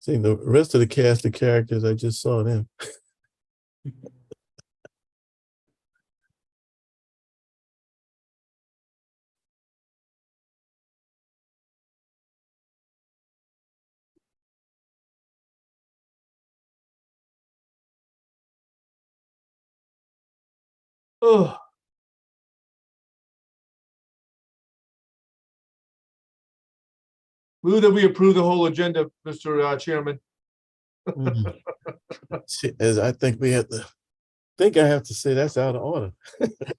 See, the rest of the cast of characters, I just saw them. Oh. Move that we approve the whole agenda, Mr. Chairman. As I think we have to, think I have to say that's out of order.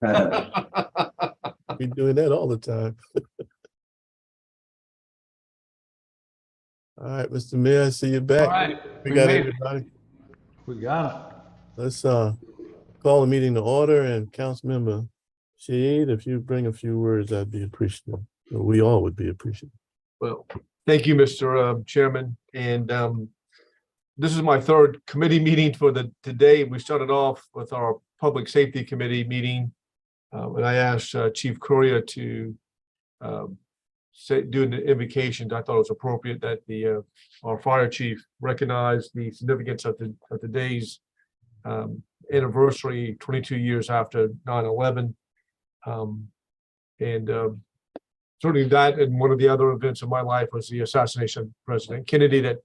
We're doing that all the time. All right, Mr. Mayor, I see you back. All right, We we got made it. everybody. We got it. Let's call the meeting to order, and Councilmember Shade, if you bring a few words, I'd be appreciative. We all would be appreciative. Well, thank you, Mr. Chairman. And this is my third committee meeting for today. We started off with our Public Safety Committee meeting. And I asked Chief Courier to do an invocation. I thought it was appropriate that our fire chief recognized the significance of today's anniversary, 22 years after 9/11. Certainly that, and one of the other events of my life was the assassination of President Kennedy that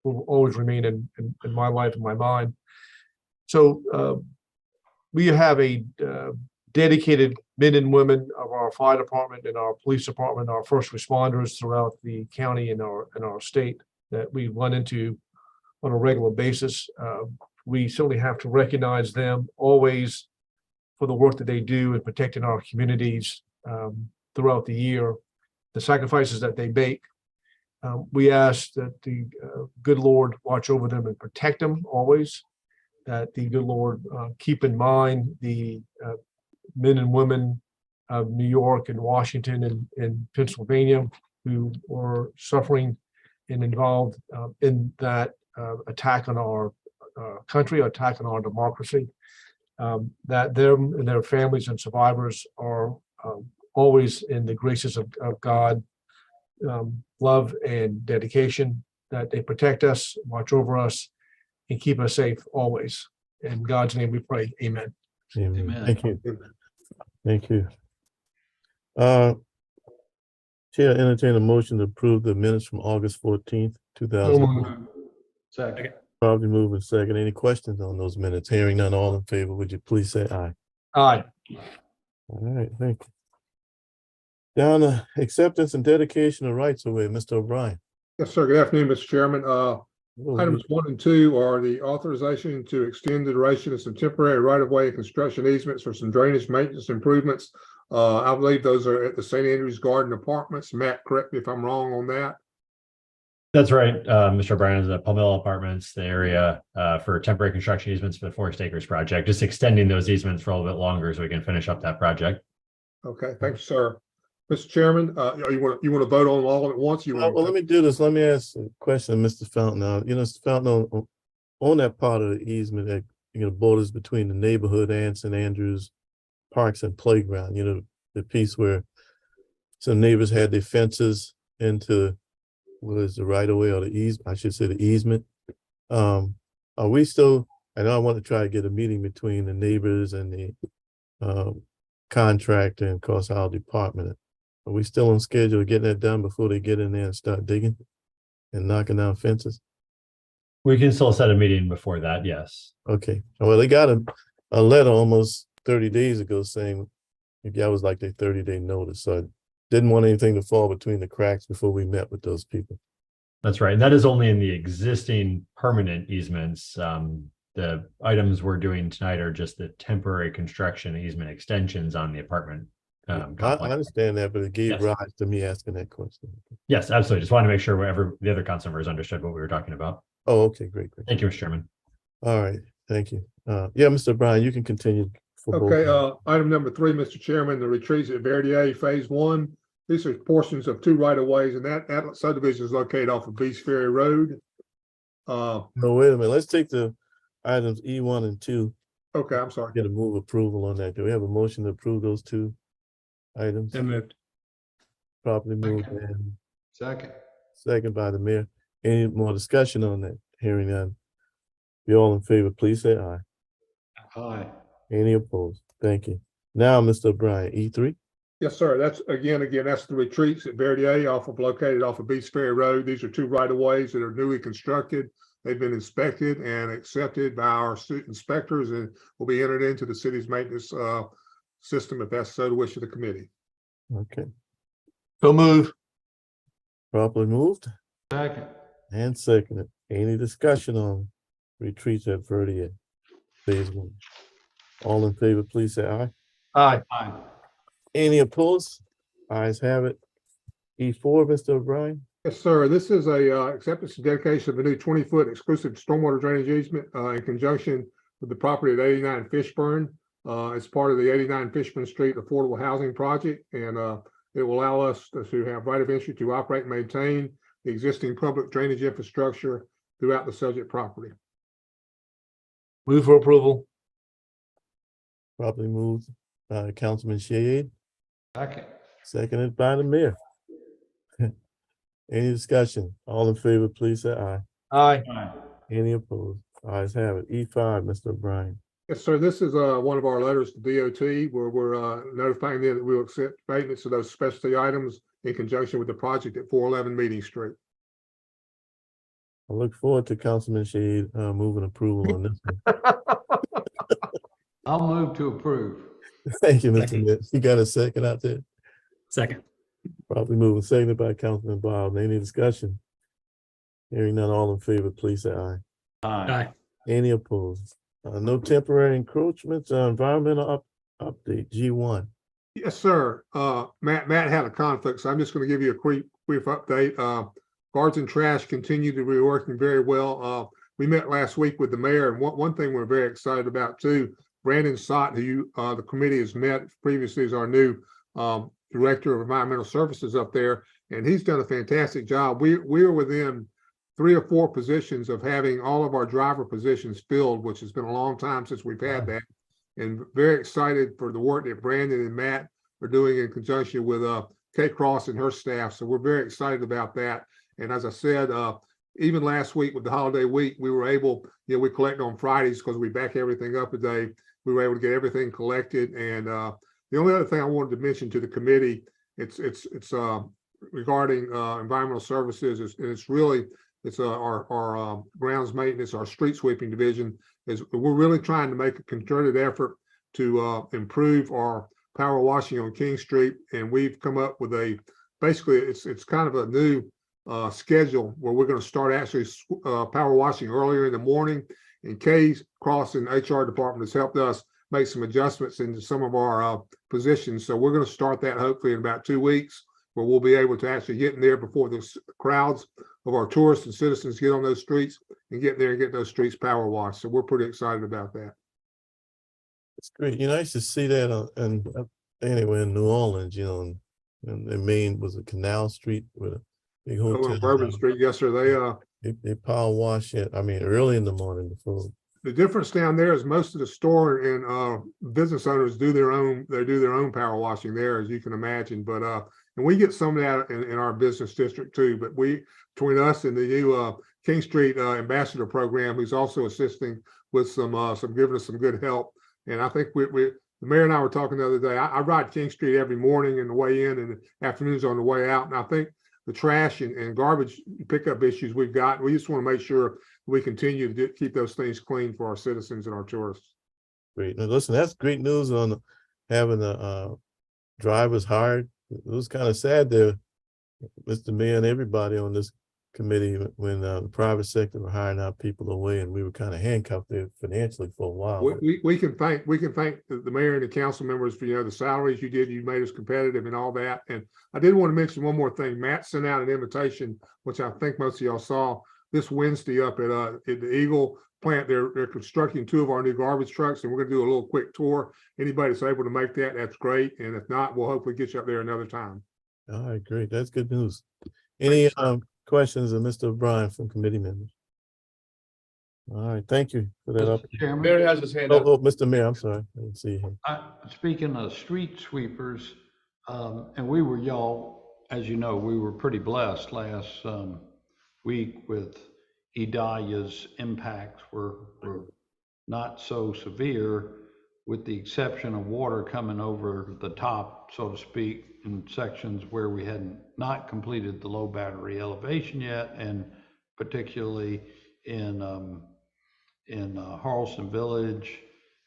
will always remain in my life, in my mind. So we have a dedicated men and women of our fire department and our police department, our first responders throughout the county and our state that we run into on a regular basis. We certainly have to recognize them always for the work that they do in protecting our communities throughout the year, the sacrifices that they make. We ask that the good Lord watch over them and protect them always, that the good Lord keep in mind the men and women of New York and Washington and Pennsylvania who were suffering and involved in that attack on our country, attack on our democracy, that them and their families and survivors are always in the graces of God, love and dedication, that they protect us, watch over us, and keep us safe always. In God's name we pray, amen. Amen. Amen. Thank you. Thank you. Chair, entertain a motion to approve the minutes from August 14th, 2000. Second. Probably moving second. Any questions on those minutes? Hearing none, all in favor, would you please say aye? Aye. All right, thank you. Down to acceptance and dedication of rights away, Mr. O'Brien. Yes, sir. Good afternoon, Mr. Chairman. Items 1 and 2 are the authorization to extend the duration of some temporary right-of-way and construction easements for some drainage maintenance improvements. I believe those are at the St. Andrews Garden Apartments. Matt, correct me if I'm wrong on that. That's right, Mr. O'Brien, the Palmetto Apartments, the area for temporary construction easements for the Forest Acres project, just extending those easements for a little bit longer so we can finish up that project. Okay, thank you, sir. Mr. Chairman, you want to vote on them all at once? Well, let me do this. Let me ask a question, Mr. Fountain. Now, Mr. Fountain, on that part of the easement that borders between the neighborhood and St. Andrews Parks and Playground, the piece where some neighbors had their fences into what is the right of way or the easement, I should say the easement. Are we still, I know I want to try to get a meeting between the neighbors and the contractor and of course our department. Are we still on schedule of getting that done before they get in there and start digging and knocking down fences? We can still set a meeting before that, yes. Okay, well, they got a letter almost 30 days ago saying that was like their 30-day notice. So I didn't want anything to fall between the cracks before we met with those people. That's right. And that is only in the existing permanent easements. The items we're doing tonight are just the temporary construction easement extensions on the apartment. I understand that, but it gave Yes. rise to me asking that question. Yes, absolutely. Just wanted to make sure the other council members understood what we were talking about. Oh, okay, great. Thank you, Mr. Chairman. All right, thank you. Yeah, Mr. Bryan, you can continue. For Okay, both. item number 3, Mr. Chairman, the retreats at Verdier Phase 1. These are portions of 2 right-of-ways, and that subdivision is located off of Beach Ferry Road. No, wait a minute. Let's take the items E1 and 2. Okay, I'm sorry. Get a move approval on that. Do we have a motion to approve those 2 items? Moved. Properly moved and Second. second by the mayor. Any more discussion on that? Hearing none. Be all in favor, please say aye. Aye. Any opposed? Thank you. Now, Mr. O'Brien, E3. Yes, sir. That's that's the retreats at Verdier located off of Beach Ferry Road. These are two right-of-ways that are newly constructed. They've been inspected and accepted by our inspectors and will be entered into the city's maintenance system if that's so the wish of the committee. Okay, So move. properly moved Second. and seconded. Any discussion on retreats at Verdier? Phase one. All in favor, please say aye. Aye. Aye. Any opposed? Ayes have it. E4, Mr. O'Brien. Yes, sir. This is a acceptance and dedication of a new 20-foot exclusive stormwater drainage easement in conjunction with the property at 89 Fishburne. It's part of the 89 Fishburne Street Affordable Housing Project, and it will allow us to have right of entry to operate and maintain the existing public drainage infrastructure throughout the subject property. Move for approval. Properly moved by Councilman Shade, Second. seconded by the mayor. Any discussion? All in favor, please say aye. Aye. Aye. Any opposed? Ayes have it. E5, Mr. O'Brien. Yes, sir. This is one of our letters to DOT where we're notifying them that we'll accept maintenance of those specialty items in conjunction with the project at 411 Meeting Street. I look forward to Councilman Shade moving approval on this one. I'll move to approve. Thank you, Mr. Second. Mayor. You got a second out there? Second. Probably moving, seconded by Councilman Bob. Any discussion? Hearing none, all in favor, please say aye. Aye. Any opposed? No temporary encroachments, environmental update, G1. Yes, sir. Matt had a conflict, so I'm just going to give you a brief update. Guards and trash continue to be working very well. We met last week with the mayor, and one thing we're very excited about too, Brandon Sott, who the committee has met previously, is our new Director of Environmental Services up there, and he's done a fantastic job. We're within 3 or 4 positions of having all of our driver positions filled, which has been a long time since we've had that. And very excited for the work that Brandon and Matt are doing in conjunction with Kate Cross and her staff. So we're very excited about that. And as I said, even last week with the holiday week, we were able, we collect on Fridays because we back everything up a day. We were able to get everything collected. And the only other thing I wanted to mention to the committee, it's regarding environmental services, it's our grounds maintenance, our street sweeping division. We're really trying to make a concerted effort to improve our power washing on King Street, and we've come up with basically it's kind of a new schedule where we're going to start actually power washing earlier in the morning. And Kay's Cross and HR department has helped us make some adjustments into some of our positions. So we're going to start that hopefully in about 2 weeks, where we'll be able to actually get in there before the crowds of our tourists and citizens get on those streets and get there and get those streets power washed. So we're pretty excited about that. It's great. I used to see that anyway in New Orleans, and the main was a Canal Street with a big hotel. On Bourbon Street, yes, sir. They power wash it. I mean, early in the morning before. The difference down there is most of the store and business owners do their own power washing there, as you can imagine. But and we get some of that in our business district too. But between us and the new King Street Ambassador program, who's also assisting with some giving us some good help. And I think the mayor and I were talking the other day. I ride King Street every morning on the way in and afternoons on the way out. And I think the trash and garbage pickup issues we just want to make sure we continue to keep those things clean for our citizens and our tourists. Great. Now, listen, that's great news on having the drivers hired. It was kind of sad there, Mr. Mayor and everybody on this committee, when the private sector were hiring our people away, and we were kind of handcuffed there financially for a while. We can thank the mayor and the council members for the salaries you did. You made us competitive and all that. And I did want to mention one more thing. Matt sent out an invitation, which I think most of y'all saw, this Wednesday up at the Eagle plant. They're constructing 2 of our new garbage trucks, and we're going to do a little quick tour. Anybody that's able to make that's great. And if not, we'll hopefully get you up there another time. All right, great. That's good news. Any questions of Mr. O'Brien from committee members? All right, thank you for that. Mr. Chairman, Mayor has his hand up. Oh, Mr. Mayor, I'm sorry. I didn't see him. speaking of street sweepers, and we were, y'all, as you know, we were pretty blessed week with Idalia's impacts were not so severe, with the exception of water coming over the top, so to speak, in sections where we hadn't not completed the low battery elevation yet, and particularly in Charleston Village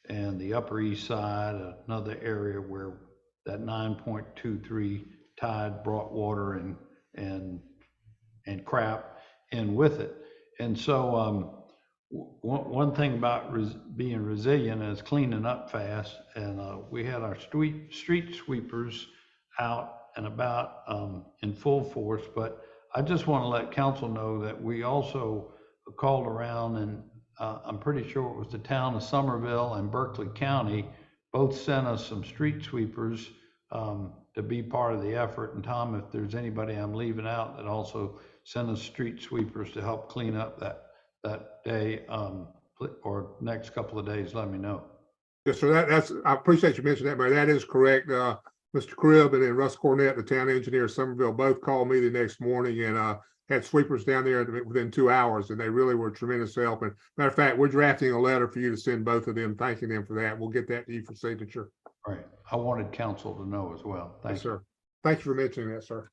and the Upper East Side, another area where that 9.23 tide brought water and crap in with it. And so one thing about being resilient is cleaning up fast. And we had our street sweepers out and about in full force. But I just want to let council know that we also called around, and I'm pretty sure it was the town of Somerville and Berkeley County both sent us some street sweepers to be part of the effort. And Tom, if there's anybody I'm leaving out, that also send us street sweepers to help clean up that day or next couple of days, let me know. Yes, sir. That's, I appreciate you mentioning that, but that is correct. Mr. Cribb and then Russ Cornett, the town engineer of Somerville, both called me the next morning and had sweepers down there within 2 hours, and they really were tremendous help. And matter of fact, we're drafting a letter for you to send both of them, thanking them for that. We'll get that to you for signature. Right. I wanted council to know as well. Yes, Thank you. sir. Thank you for mentioning that, sir.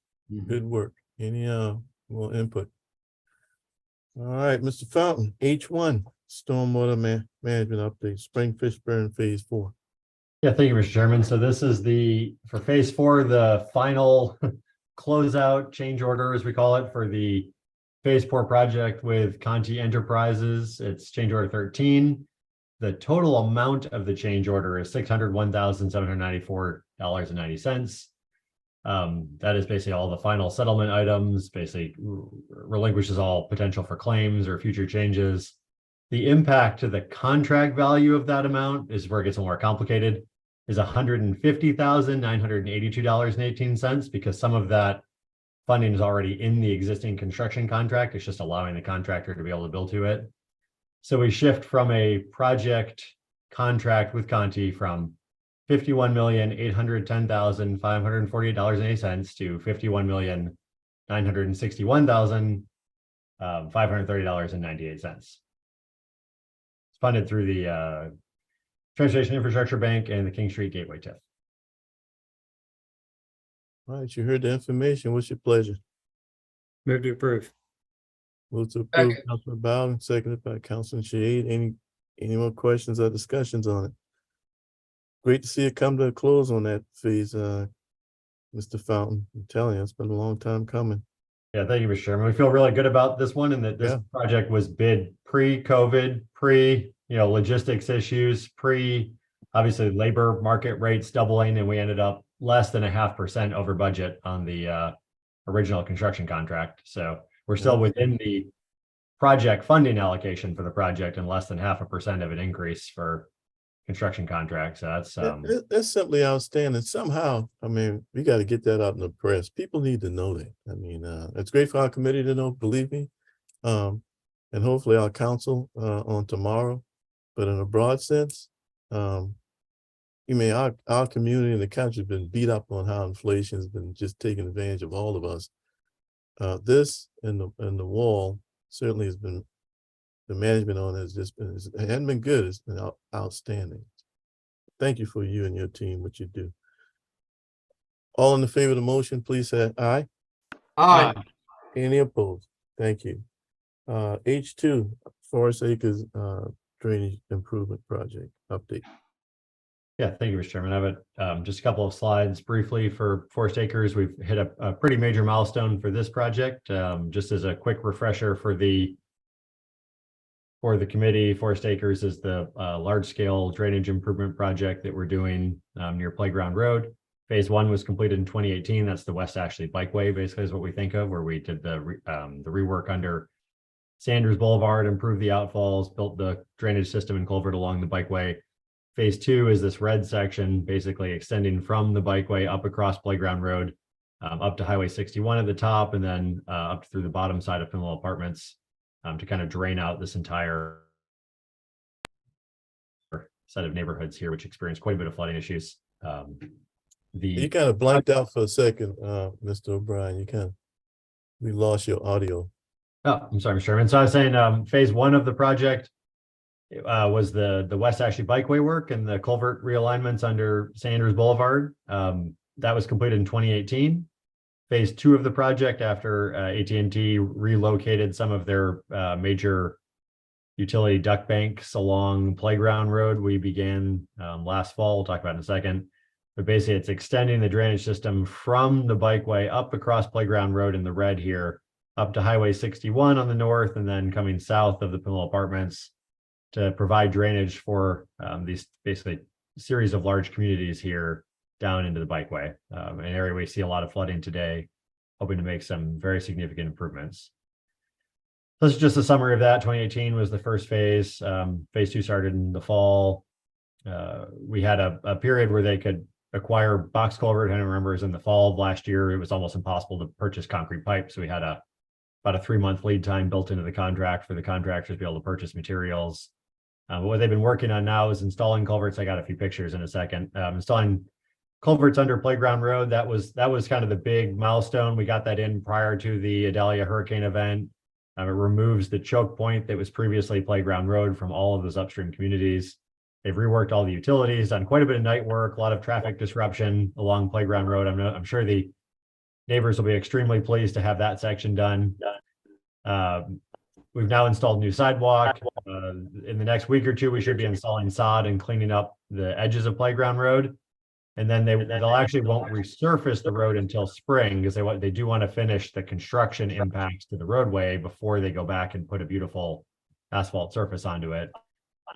Good work. Any more input? All right, Mr. Fountain, H1, stormwater management update, spring fish burn phase 4. Yeah, thank you, Mr. Chairman. So this is for phase 4, the final closeout change order, as we call it, for the phase 4 project with Conti Enterprises. It's change order 13. The total amount of the change order is $601,794.90. That is basically all the final settlement items, basically relinquishes all potential for claims or future changes. The impact to the contract value of that amount is where it gets more complicated, is $150,982.18, because some of that funding is already in the existing construction contract. It's just allowing the contractor to be able to bill to it. So we shift from a project contract with Conti from $51,810,548.80 to $51,961,530.98. It's funded through the Transportation Infrastructure Bank and the King Street Gateway TIF. All right, you heard the information. What's your pleasure? Move to approve. Move to approve, Councilman Bowden, seconded by Councilman Shade. Any more questions or discussions on it? Great to see it come to a close on that phase, Mr. Fountain. I'm telling you, it's been a long time coming. Yeah, thank you, Mr. Chairman. We feel really good about this one, and that this project was bid pre-COVID, logistics issues, obviously labor market rates doubling, and we ended up less than 0.5% over budget on the original construction contract. So we're still within the project funding allocation for the project, and less than 0.5% of an increase for construction contract. So that's simply outstanding. Somehow, I mean, we got to get that out in the press. People need to know that. I mean, it's great for our committee to know, believe me, and hopefully our council on tomorrow. But in a broad sense, our community and the country has been beat up on how inflation has been just taking advantage of all of us. This and the wall certainly has been, the management on it has just been, it hasn't been good. It's been outstanding. Thank you for you and your team, what you do. All in the favor of the motion, please say aye. Aye. Any opposed? Thank you. H2, Forest Acres Drainage Improvement Project update. Yeah, thank you, Mr. Chairman. I have just a couple of slides briefly for Forest Acres. We've hit a pretty major milestone for this project. Just as a quick refresher for the committee, Forest Acres is the large-scale drainage improvement project that we're doing near Playground Road. Phase 1 was completed in 2018. That's the West Ashley Bikeway, basically, is what we think of, where we did the rework under Sanders Boulevard, improved the outfalls, built the drainage system and culvert along the bikeway. Phase 2 is this red section, basically extending from the bikeway up across Playground Road, up to Highway 61 at the top, and then up through the bottom side of Pinwell Apartments to kind of drain out this entire set of neighborhoods here, which experience quite a bit of flooding issues. You kind of blanked out for a second, Mr. O'Brien. We lost your audio. Oh, I'm sorry, Mr. Chairman. So I was saying, phase one of the project was the West Ashley Bikeway work and the culvert realignments under Sanders Boulevard. That was completed in 2018. Phase two of the project, after AT&T relocated some of their major utility duct banks along Playground Road, we began last fall. We'll talk about it in a second. But basically, it's extending the drainage system from the bikeway up across Playground Road in the red here, up to Highway 61 on the north, and then coming south of the Pinwell Apartments to provide drainage for these basically series of large communities here down into the bikeway, an area we see a lot of flooding today, hoping to make some very significant improvements. This is just a summary of that. 2018 was the first phase. Phase two started in the fall. We had a period where they could acquire box culvert. I don't remember, it was in the fall of last year. It was almost impossible to purchase concrete pipe. So we had about a 3-month lead time built into the contract for the contractors to be able to purchase materials. But what they've been working on now is installing culverts. I got a few pictures in a second. Installing culverts under Playground Road. That was kind of the big milestone. We got that in prior to the Idalia hurricane event. It removes the choke point that was previously Playground Road from all of those upstream communities. They've reworked all the utilities, done quite a bit of night work, a lot of traffic disruption along Playground Road. I'm sure the neighbors will be extremely pleased to have that section done. We've now installed new sidewalk. In the next week or two, we should be installing sod and cleaning up the edges of Playground Road. And then they'll actually won't resurface the road until spring, because they do want to finish the construction impacts to the roadway before they go back and put a beautiful asphalt surface onto it.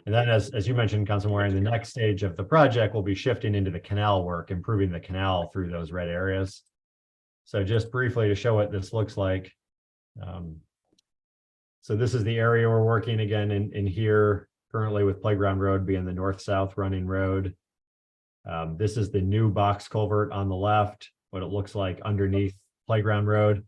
And then, as you mentioned, Councilman Waring, the next stage of the project will be shifting into the canal work, improving the canal through those red areas. So just briefly to show what this looks like. So this is the area we're working again in here currently, with Playground Road being the north-south running road. This is the new box culvert on the left, what it looks like underneath Playground Road.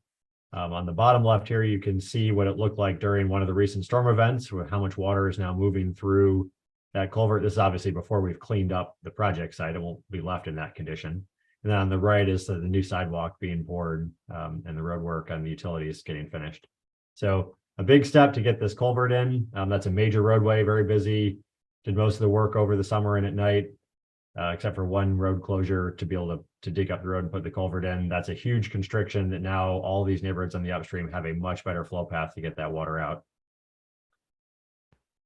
On the bottom left here, you can see what it looked like during one of the recent storm events, with how much water is now moving through that culvert. This is obviously before we've cleaned up the project site. It won't be left in that condition. And then on the right is the new sidewalk being poured, and the road work on the utilities getting finished. So a big step to get this culvert in. That's a major roadway, very busy. Did most of the work over the summer and at night, except for one road closure to be able to dig up the road and put the culvert in. That's a huge constriction that now all these neighborhoods on the upstream have a much better flow path to get that water out.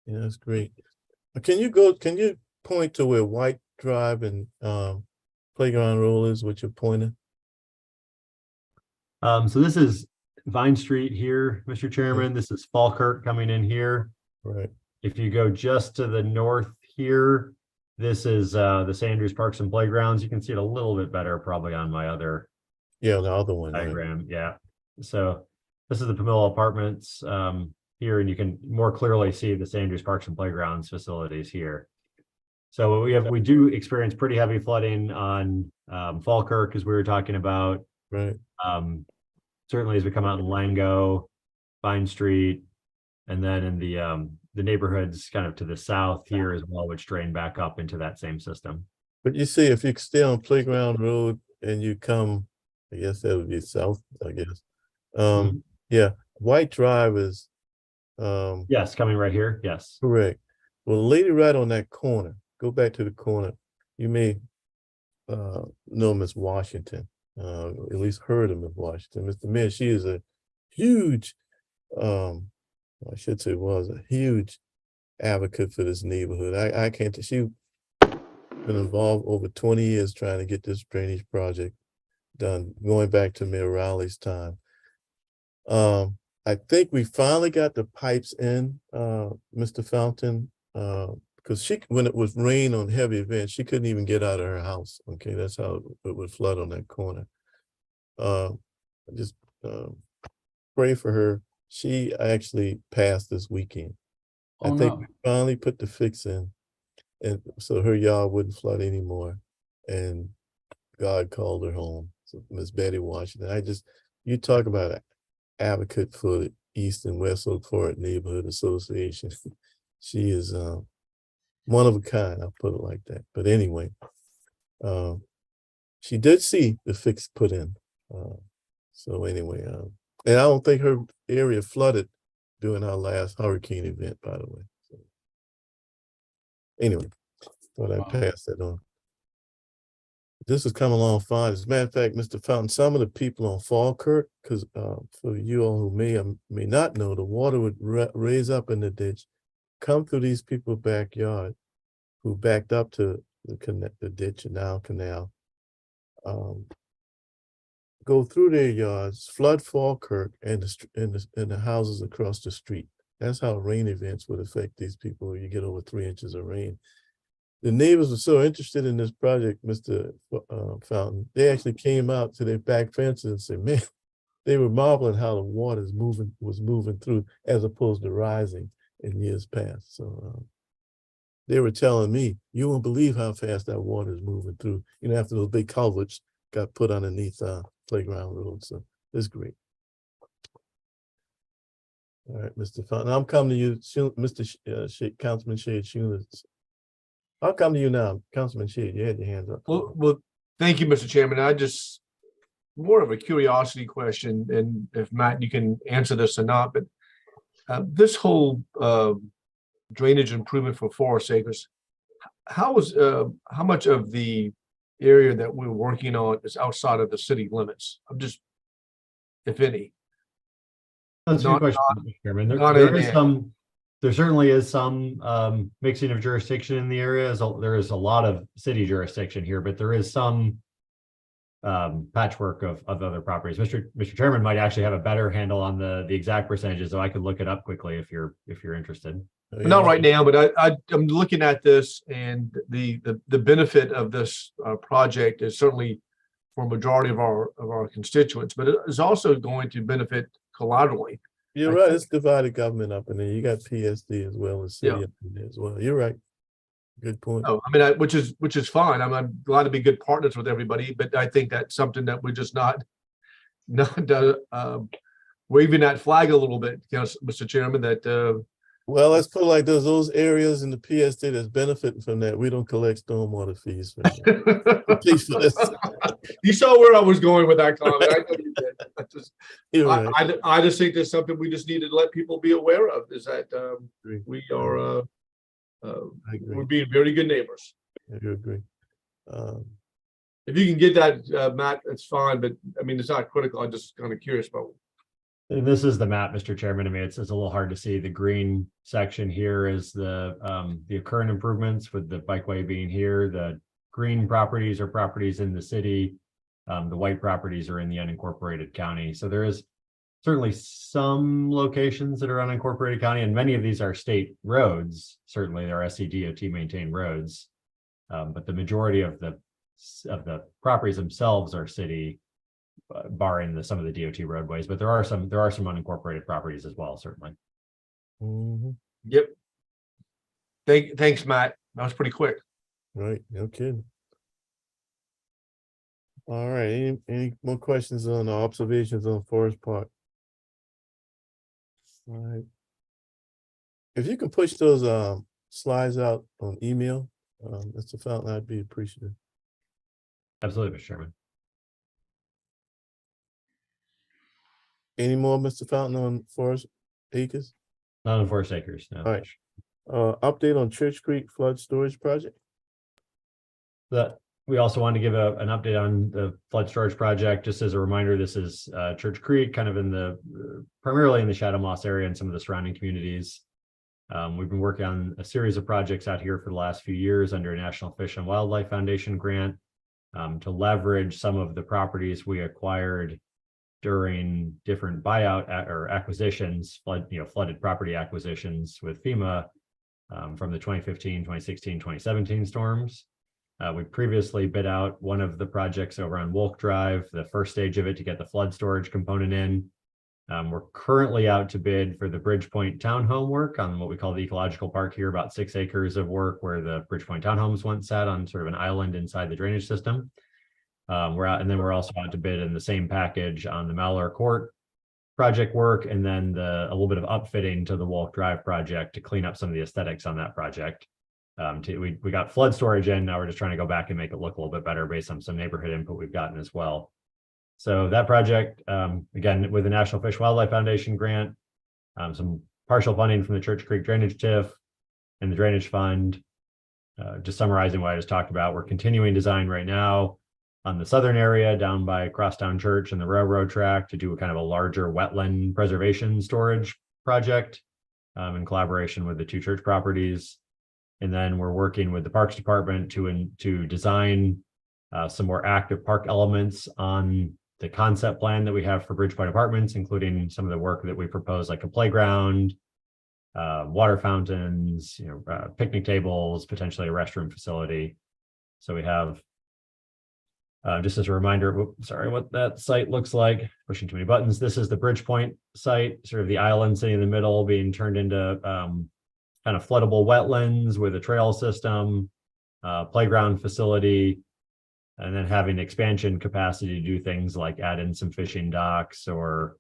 Yeah, that's great. Can you point to where White Drive and Playground Road is, what you're pointing? So this is Vine Street here, Mr. Chairman. This is Falkirk coming in here. Right. If you go just to the north here, this is the Sanders Parks and Playgrounds. You can see it a little bit better probably on my other Yeah, the other one. Right. diagram. Yeah. So this is the Pinwell Apartments here, and you can more clearly see the Sanders Parks and Playgrounds facilities here. So we do experience pretty heavy flooding on Falkirk, as we were talking about. Right. Certainly as we come out in Lango, Vine Street, and then in the neighborhoods kind of to the south here as well, which drain back up into that same system. But you see, if you stay on Playground Road and you come, I guess that would be south, I guess. Yeah, White Drive is Yes, coming right here. Yes. correct. Well, the lady right on that corner, go back to the corner. You may know Miss Washington, at least heard of Miss Washington. Mr. Mayor, she is a huge, I should say was a huge advocate for this neighborhood. I can't, she been involved over 20 years trying to get this drainage project done, going back to Mayor Rowley's time. I think we finally got the pipes in, Mr. Fountain, because when it was rain on heavy events, she couldn't even get out of her house. Okay, that's how it would flood on that corner. Just pray for her. She actually passed this weekend. I think we finally put the fix in, and so her yard wouldn't flood anymore. And God called her home. So Miss Betty Washington. You talk about an advocate for the East and West Oak Forest Neighborhood Association. She is one of a kind, I'll put it like that. But anyway, she did see the fix put in. So anyway, and I don't think her area flooded during our last hurricane event, by the way. So, anyway, thought I'd Wow. pass that on. This is coming along fine. As a matter of fact, Mr. Fountain, some of the people on Falkirk, because for you all who may or may not know, the water would raise up in the ditch, come through these people's backyard who backed up to the ditch and now canal, go through their yards, flood Falkirk and the houses across the street. That's how rain events would affect these people. You get over 3 inches of rain. The neighbors were so interested in this project, Mr. Fountain, they actually came out to their back fences and said, man, they were marveling how the water was moving through as opposed to rising in years past. So they were telling me, you won't believe how fast that water is moving through, after those big culverts got put underneath playground roads. So it's great. All right, Mr. Fountain, I'm coming to you, Mr. Councilman Shade Schuler. I'll come to you now, Councilman Shade. You had your hands up. Well, thank you, Mr. Chairman. I just more of a curiosity question, and if Matt, you can answer this or not, but this whole drainage improvement for forest acres, how much of the area that we're working on is outside of the city limits? I'm just, if any. That's a good Not- question, Mr. Chairman. not There is in- there certainly is some mixing of jurisdiction in the area. There is a lot of city jurisdiction here, but there is some patchwork of other properties. Mr. Chairman might actually have a better handle on the exact percentages, so I could look it up quickly if you're interested. Not right now, but I'm looking at this, and the benefit of this project is certainly for a majority of our constituents, but it is also going to benefit collaterally. You're right. It's divided government up in there. You got PSD as well as city Yeah. up in there as well. You're right. Good point. Oh, I mean, which is fine. I'm glad to be good partners with everybody, but I think that's something that we're just not waving that flag a little bit, Mr. Chairman, that Well, let's put it like this. Those areas in the PSD that's benefiting from that, we don't collect stormwater fees from that. Please for this. you saw where I was going with that comment. I know you did. You're right. I just think there's something we just need to let people be aware of, is that Agree. we are I agree. we're being very good neighbors. I do agree. If you can get that, Matt, that's fine, but I mean, it's not critical. I'm just kind of curious about. And this is the map, Mr. Chairman. I mean, it's a little hard to see. The green section here is the current improvements, with the bikeway being here. The green properties are properties in the city. The white properties are in the unincorporated county. So there is certainly some locations that are unincorporated county, and many of these are state roads. Certainly they're SCDOT maintained roads, but the majority of the properties themselves are city, barring some of the DOT roadways. But there are some unincorporated properties as well, certainly. Mhm. Yep. Thanks, Matt. That was pretty quick. Right. No kidding. All right. Any more questions on the observations on Forest Park? All right. If you can push those slides out on email, Mr. Fountain, I'd be appreciative. Absolutely, Mr. Chairman. Any more, Mr. Fountain, on Forest Acres? Not on Forest Acres, no. All right. Update on Church Creek flood storage project? That we also wanted to give an update on the flood storage project. Just as a reminder, this is Church Creek, kind of in the primarily in the Shadow Moss area and some of the surrounding communities. We've been working on a series of projects out here for the last few years under a National Fish and Wildlife Foundation grant to leverage some of the properties we acquired during different buyout or acquisitions, flooded property acquisitions with FEMA from the 2015, 2016, 2017 storms. We previously bid out one of the projects over on Wolk Drive, the first stage of it, to get the flood storage component in. We're currently out to bid for the Bridgepoint townhome work on what we call the ecological park here, about 6 acres of work where the Bridgepoint townhomes once sat on sort of an island inside the drainage system. We're out, and then we're also out to bid in the same package on the Mallor Court project work, and then a little bit of upfitting to the Wolk Drive project to clean up some of the aesthetics on that project. We got flood storage in. Now we're just trying to go back and make it look a little bit better based on some neighborhood input we've gotten as well. So that project, again, with the National Fish Wildlife Foundation grant, some partial funding from the Church Creek Drainage TIF and the Drainage Fund. Just summarizing what I just talked about, we're continuing design right now on the southern area down by Crosstown Church and the railroad track to do a kind of a larger wetland preservation storage project in collaboration with the two church properties. And then we're working with the Parks Department to design some more active park elements on the concept plan that we have for Bridgepoint Apartments, including some of the work that we propose, like a playground, water fountains, picnic tables, potentially a restroom facility. So we have, just as a reminder, sorry, what that site looks like, pushing too many buttons. This is the Bridgepoint site, sort of the island sitting in the middle being turned into kind of floodable wetlands with a trail system, playground facility, and then having expansion capacity to do things like add in some fishing docks or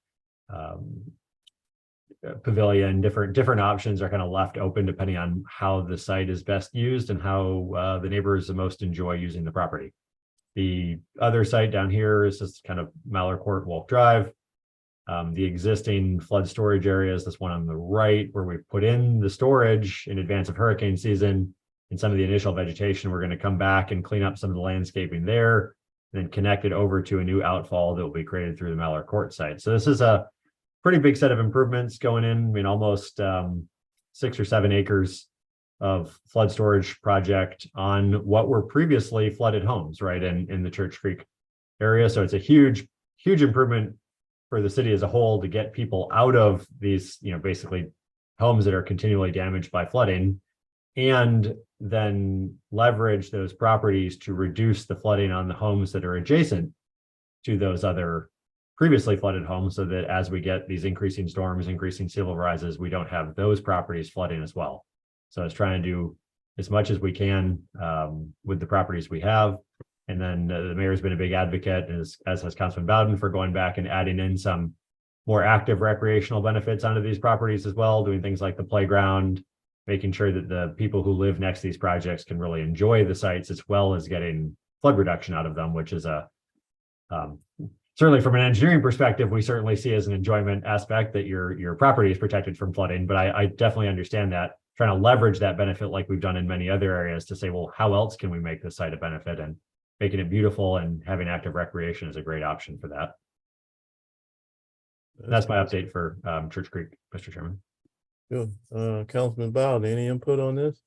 pavilion. Different options are kind of left open depending on how the site is best used and how the neighbors the most enjoy using the property. The other site down here is just kind of Mallard Court, Wolf Drive. The existing flood storage area is this one on the right where we put in the storage in advance of hurricane season. And some of the initial vegetation, we're going to come back and clean up some of the landscaping there, then connect it over to a new outfall that will be created through the Mallard Court site. So this is a pretty big set of improvements going in. I mean, almost 6 or 7 acres of flood storage project on what were previously flooded homes, right, in the Church Creek area. So it's a huge improvement for the city as a whole to get people out of these, basically homes that are continually damaged by flooding, and then leverage those properties to reduce the flooding on the homes that are adjacent to those other previously flooded homes, so that as we get these increasing storms, increasing sea level rises, we don't have those properties flooding as well. So I was trying to do as much as we can with the properties we have. And then the mayor's been a big advocate, as has Councilman Bowden, for going back and adding in some more active recreational benefits onto these properties as well, doing things like the playground, making sure that the people who live next to these projects can really enjoy the sites, as well as getting flood reduction out of them, which is certainly from an engineering perspective, we certainly see as an enjoyment aspect that your property is protected from flooding. But I definitely understand that, trying to leverage that benefit like we've done in many other areas to say, well, how else can we make this site a benefit? And making it beautiful and having active recreation is a great option for that. That's my update for Church Creek, Mr. Chairman. Good. Councilman Bowden, any input on this?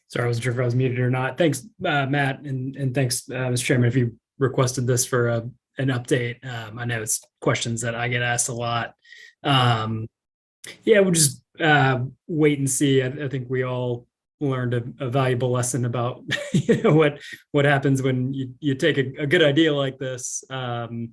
Sorry, I wasn't sure if I was muted or not. Thanks, Matt, and thanks, Mr. Chairman, if you requested this for an update. I know it's questions that I get asked a lot. Yeah, we'll just wait and see. I think we all learned a valuable lesson about what happens when you take a good idea like this and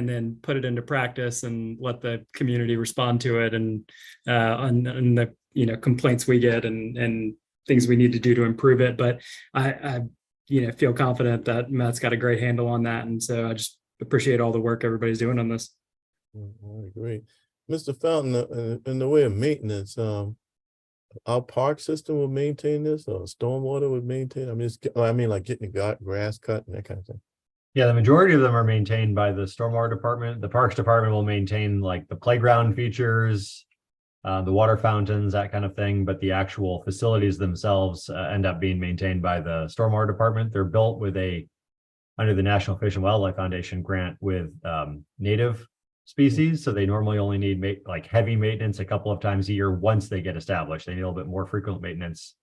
then put it into practice and let the community respond to it, and on the complaints we get and things we need to do to improve it. But I feel confident that Matt's got a great handle on that, and so I just appreciate all the work everybody's doing on this. I agree. Mr. Fountain, in the way of maintenance, our park system will maintain this, or stormwater would maintain? I mean, like getting the grass cut and that kind of thing. Yeah, the majority of them are maintained by the stormwater department. The Parks Department will maintain like the playground features, the water fountains, that kind of thing. But the actual facilities themselves end up being maintained by the stormwater department. They're built with under the National Fish and Wildlife Foundation grant with native species. So they normally only need like heavy maintenance a couple of times a year once they get established. They need a little bit more frequent maintenance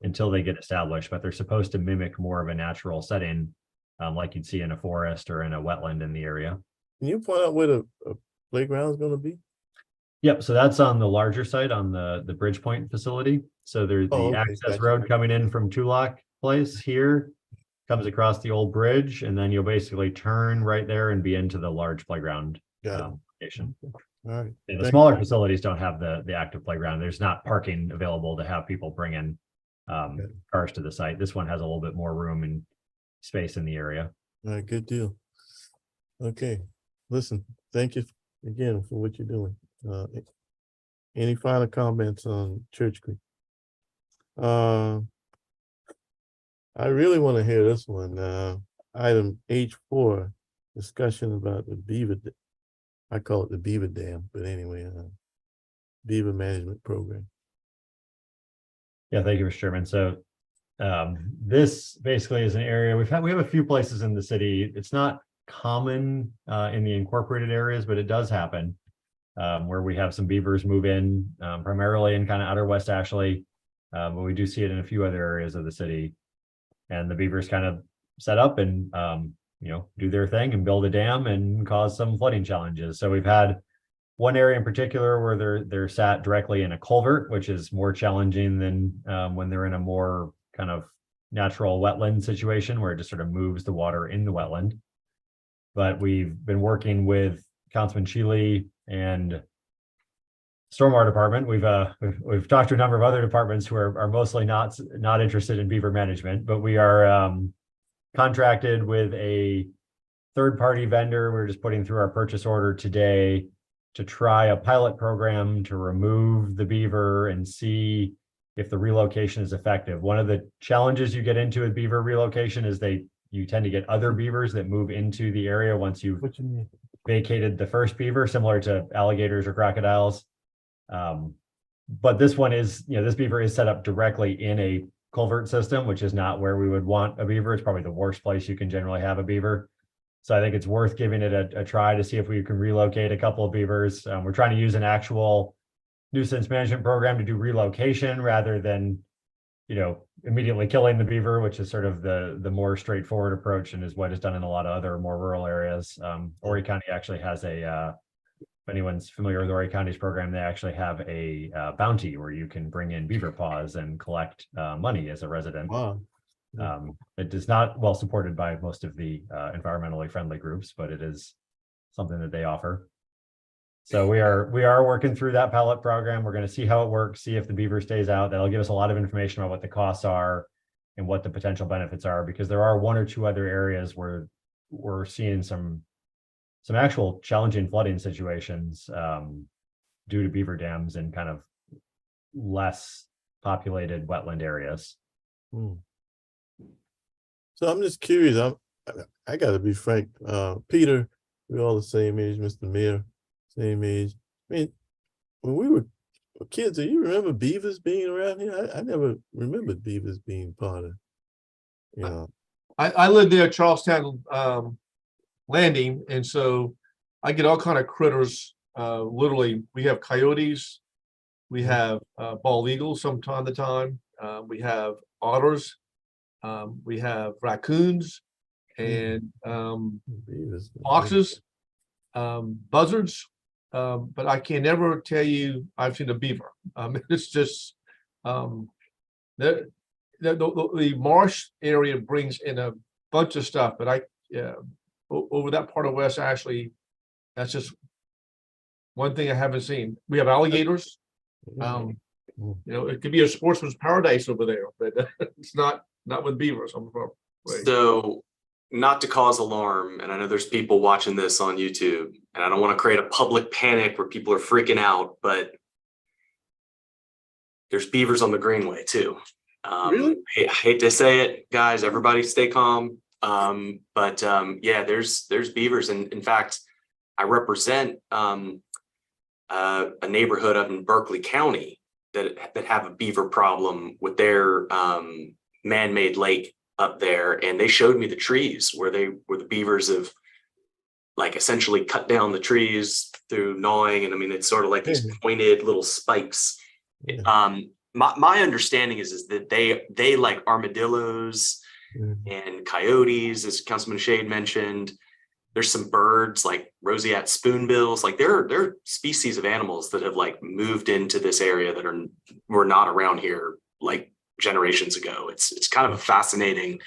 until they get established, but they're supposed to mimic more of a natural setting, like you'd see in a forest or in a wetland in the area. Can you point out where the playground is going to be? Yep. So that's on the larger site on the Bridgepoint facility. So there's the access gotcha. road coming in from Tulloch Place here, comes across the old bridge, and then you'll basically turn right there and be into the large playground location. All right. And the smaller facilities don't have the active playground. There's not parking available to have people bring in cars to the site. This one has a little bit more room and space in the area. All right, good deal. Okay, listen, thank you again for what you're doing. Any final comments on Church Creek? I really want to hear this one. Item H4, discussion about the I call it the beaver dam, but anyway, beaver management program. Yeah, thank you, Mr. Chairman. So this basically is an area we have a few places in the city. It's not common in the incorporated areas, but it does happen where we have some beavers move in, primarily in kind of outer West Ashley, but we do see it in a few other areas of the city. And the beavers kind of set up and do their thing and build a dam and cause some flooding challenges. So we've had one area in particular where they're sat directly in a culvert, which is more challenging than when they're in a more kind of natural wetland situation where it just sort of moves the water in the wetland. But we've been working with Councilman Shealy and Stormwater Department. We've talked to a number of other departments who are mostly not interested in beaver management, but we are contracted with a third-party vendor. We're just putting through our purchase order today to try a pilot program to remove the beaver and see if the relocation is effective. One of the challenges you get into with beaver relocation is you tend to get other beavers that move into the area once you've vacated the first beaver, similar to alligators or crocodiles. But this one is, this beaver is set up directly in a culvert system, which is not where we would want a beaver. It's probably the worst place you can generally have a beaver. So I think it's worth giving it a try to see if we can relocate a couple of beavers. We're trying to use an actual nuisance management program to do relocation rather than, immediately killing the beaver, which is sort of the more straightforward approach and is what is done in a lot of other more rural areas. Horry County actually has if anyone's familiar with Horry County's program, they actually have a bounty where you can bring in beaver paws and collect money as a resident. Wow. It is not well supported by most of the environmentally friendly groups, but it is something that they offer. So we are working through that pilot program. We're going to see how it works, see if the beaver stays out. That'll give us a lot of information about what the costs are and what the potential benefits are, because there are one or two other areas where we're seeing some actual challenging flooding situations due to beaver dams in kind of less populated wetland areas. So I'm just curious. I got to be frank. Peter, we're all the same age. Mr. Mayor, same age. I mean, when we were kids, do you remember beavers being around here? I never remembered beavers being part of. I lived near Charleston Landing, and so I get all kind of critters. Literally, we have coyotes, we have bald eagles from time to time. We have otters. We have raccoons and foxes, buzzards, but I can never tell you I've seen a beaver. It's just the marsh area brings in a bunch of stuff, but over that part of West Ashley, that's just one thing I haven't seen. We have alligators. It could be a sportsman's paradise over there, but it's not with beavers. So, not to cause alarm, and I know there's people watching this on YouTube, and I don't want to create a public panic where people are freaking out, but there's beavers on the Greenway too. Really? I hate to say it, guys, everybody stay calm. But yeah, there's beavers, and in fact, I represent a neighborhood up in Berkeley County that have a beaver problem with their man-made lake up there, and they showed me the trees where the beavers have like essentially cut down the trees through gnawing, and I mean it's sort of like these pointed little spikes. My understanding is that they like armadillos and coyotes, as Councilman Shade mentioned. There's some birds like roseate spoonbills. Like there are species of animals that have like moved into this area that were not around here like generations ago. It's kind of a fascinating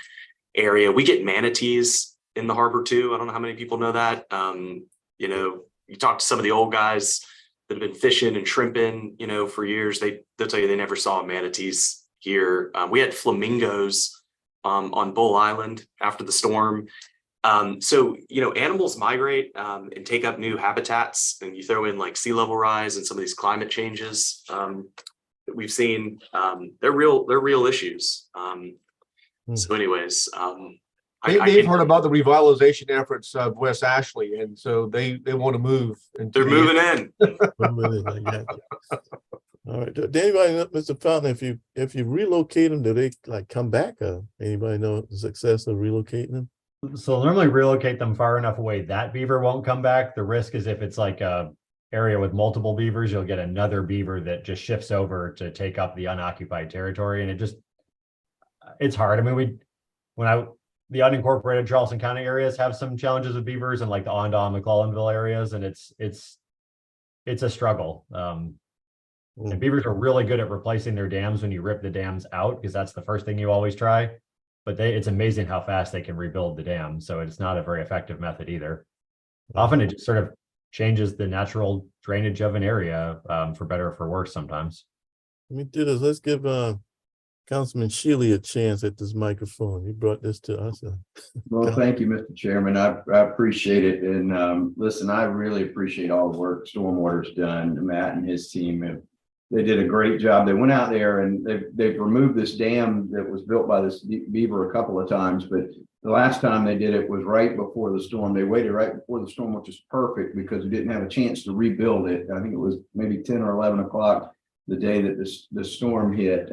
area. We get manatees in the harbor too. I don't know how many people know that. You talk to some of the old guys that have been fishing and shrimping, for years. They'll tell you they never saw manatees here. We had flamingos on Bull Island after the storm. So animals migrate and take up new habitats, and you throw in like sea level rise and some of these climate changes that we've seen. They're real issues. So anyways, They've heard about the revitalization efforts of West Ashley, and so they want to move. They're moving in. I got you. All right. Did anybody know, Mr. Fountain, if you relocate them, do they like come back? Or anybody know the success of relocating them? So normally relocate them far enough away that beaver won't come back. The risk is if it's like a area with multiple beavers, you'll get another beaver that just shifts over to take up the unoccupied territory. And it's hard. I mean, the unincorporated Charleston County areas have some challenges with beavers, and like the Ondaw, McClellanville areas, and it's a struggle. And beavers are really good at replacing their dams when you rip the dams out, because that's the first thing you always try. But it's amazing how fast they can rebuild the dam. So it's not a very effective method either. Often it just sort of changes the natural drainage of an area, for better or for worse sometimes. Let me do this. Let's give Councilman Shealy a chance at this microphone. You brought this to us. Well, thank you, Mr. Chairman. I appreciate it. And listen, I really appreciate all the work Stormwater's done. Matt and his team they did a great job. They went out there and they've removed this dam that was built by this beaver a couple of times, but the last time they did it was right before the storm. They waited right before the storm, which is perfect because we didn't have a chance to rebuild it. I think it was maybe 10 or 11 o'clock the day that the storm hit.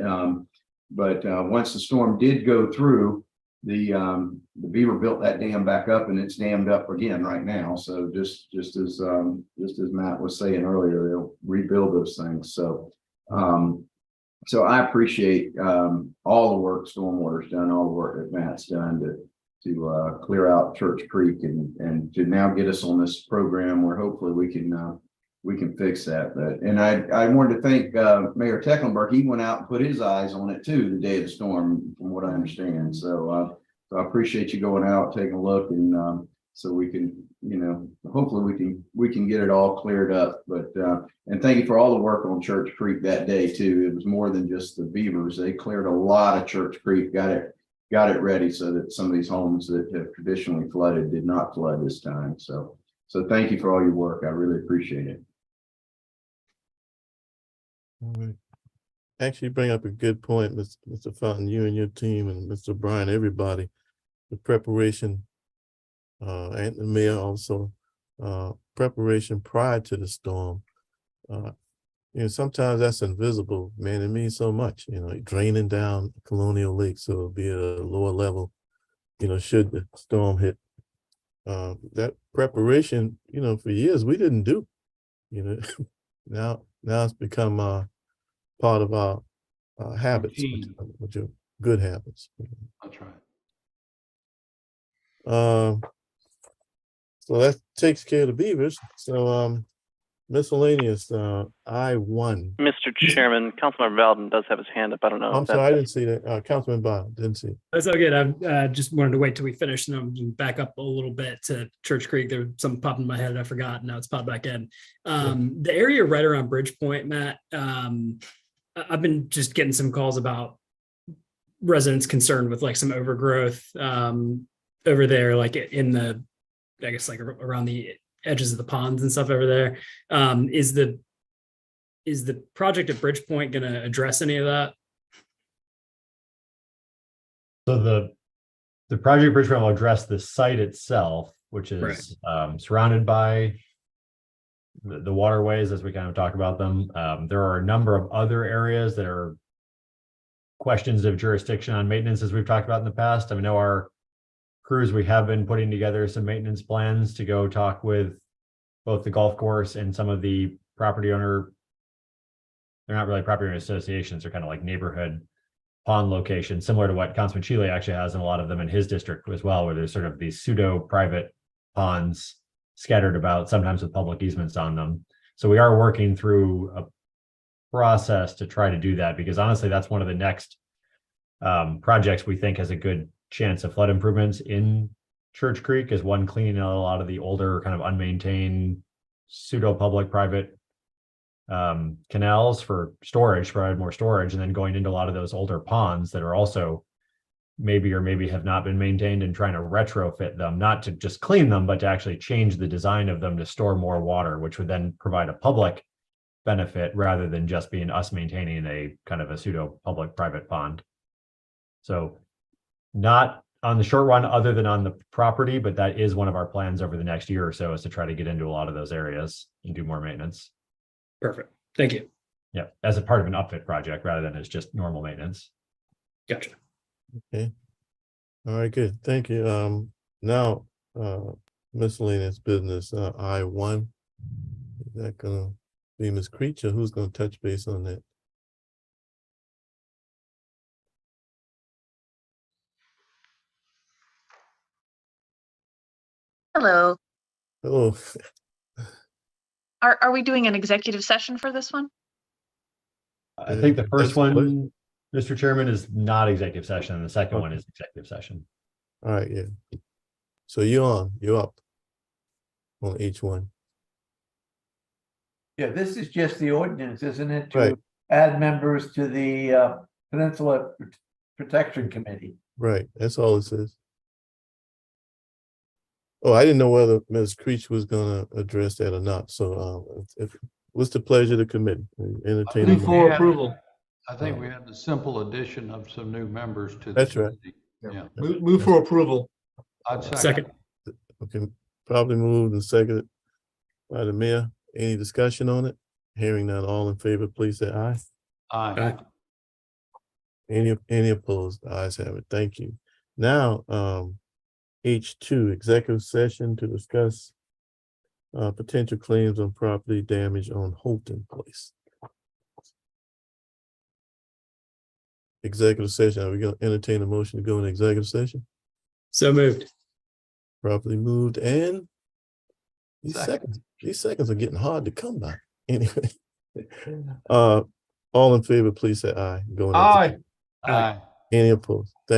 But once the storm did go through, the beaver built that dam back up, and it's dammed up again right now. So just as Matt was saying earlier, they'll rebuild those things. So so I appreciate all the work Stormwater's done, all the work that Matt's done to clear out Church Creek and to now get us on this program where hopefully we can fix that. And I wanted to thank Mayor Tecklenburg. He went out and put his eyes on it too the day of the storm, from what I understand. So I appreciate you going out, taking a look, and so we can, hopefully we can get it all cleared up. But and thank you for all the work on Church Creek that day too. It was more than just the beavers. They cleared a lot of Church Creek, got it ready so that some of these homes that have traditionally flooded did not flood this time. So thank you for all your work. I really appreciate it. All right. Actually, you bring up a good point, Mr. Fountain, you and your team and Mr. Bryan, everybody, the preparation, and the mayor also, preparation prior to the storm. Sometimes that's invisible, man. It means so much, draining down Colonial Lake, so it'll be at a lower level, should the storm hit. That preparation, for years we didn't do, now it's become part of our habits, which are good habits. That's right. So that takes care of the beavers. So miscellaneous, I-1. Mr. Chairman, Councilmember Bowden does have his hand up. I don't know. I'm sorry, I didn't see that. Councilman Bowden, didn't see it. That's all good. I just wanted to wait till we finished and I'm back up a little bit to Church Creek. There was something popped in my head and I forgot. Now it's popped back in. The area right around Bridgepoint, Matt, I've been just getting some calls about residents concerned with like some overgrowth over there, like in the, I guess like around the edges of the ponds and stuff over there. Is the project at Bridgepoint going to address any of that? So the project Bridgepoint will address the site itself, which is surrounded by the waterways, as we kind of talk about them. There are a number of other areas that are questions of jurisdiction on maintenance, as we've talked about in the past. I know our crews, we have been putting together some maintenance plans to go talk with both the golf course and some of the property owner. They're not really property owner associations, they're kind of like neighborhood pond locations, similar to what Councilman Chile actually has in a lot of them in his district as well, where there's sort of these pseudo private ponds scattered about, sometimes with public easements on them. So we are working through a process to try to do that, because honestly, that's one of the next projects we think has a good chance of flood improvements in Church Creek, is one, cleaning out a lot of the older kind of unmaintained pseudo public private canals for storage, provide more storage, and then going into a lot of those older ponds that are also maybe or maybe have not been maintained, and trying to retrofit them, not to just clean them, but to actually change the design of them to store more water, which would then provide a public benefit rather than just being us maintaining a kind of a pseudo public private pond. So not on the short run, other than on the property, but that is one of our plans over the next year or so, is to try to get into a lot of those areas and do more maintenance. Perfect. Thank you. Yeah, as a part of an upfit project rather than as just normal maintenance. Gotcha. Okay. All right, good. Thank you. Now, miscellaneous business, I1. Is that gonna be Ms. Creature? Who's gonna touch base on that? Hello. Oh, Are we doing an executive session for this one? I think the first That's the one, Mr. Chairman, is not executive session, and the second one is executive session. all right, yeah. So you're up on each one. Yeah, this is just the ordinance, isn't it? Right. To add members to the Peninsula Protection Committee. Right, that's all it says. Oh, I didn't know whether Ms. Creech was gonna address that or not, so, what's the pleasure of the committee? Entertain a Move motion. for approval. I think we had the simple addition of some new members to. That's right. Yeah, Move for approval. I'd Second. Okay, probably moved and seconded by the mayor. Any discussion on it? Hearing none, all in favor, please say aye. Aye. Any opposed? The ayes have it. Thank you. Now, H2, executive session to discuss potential claims on property damage on Holton Place. Executive session, are we gonna entertain a motion to go into executive session? So moved. Properly moved and Second. these seconds are getting hard to come by. Anyway, all in favor, please say aye. Go into Aye. Aye. Any opposed? Thank